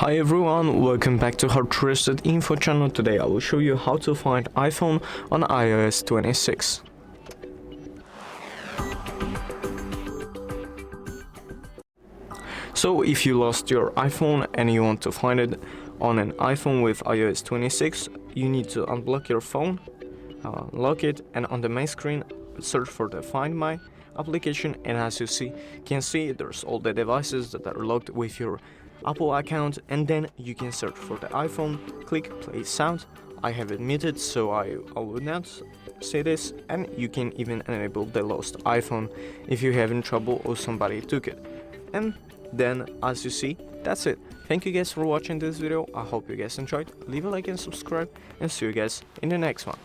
Hi everyone, welcome back to HardReset.Info channel. Today I will show you how to find iPhone on iOS 26. So if you lost your iPhone and you want to find it on an iPhone with iOS 26, you need to unblock your phone, lock it, and on the main screen search for the Find My application, and as you can see there's all the devices that are logged with your Apple account, and then you can search for the iPhone, click play sound. I have it muted so I will not say this, and you can even enable the lost iPhone if you're having trouble or somebody took it. And then as you see, that's it. Thank you guys for watching this video. I hope you guys enjoyed. Leave a like and subscribe, and see you guys in the next one.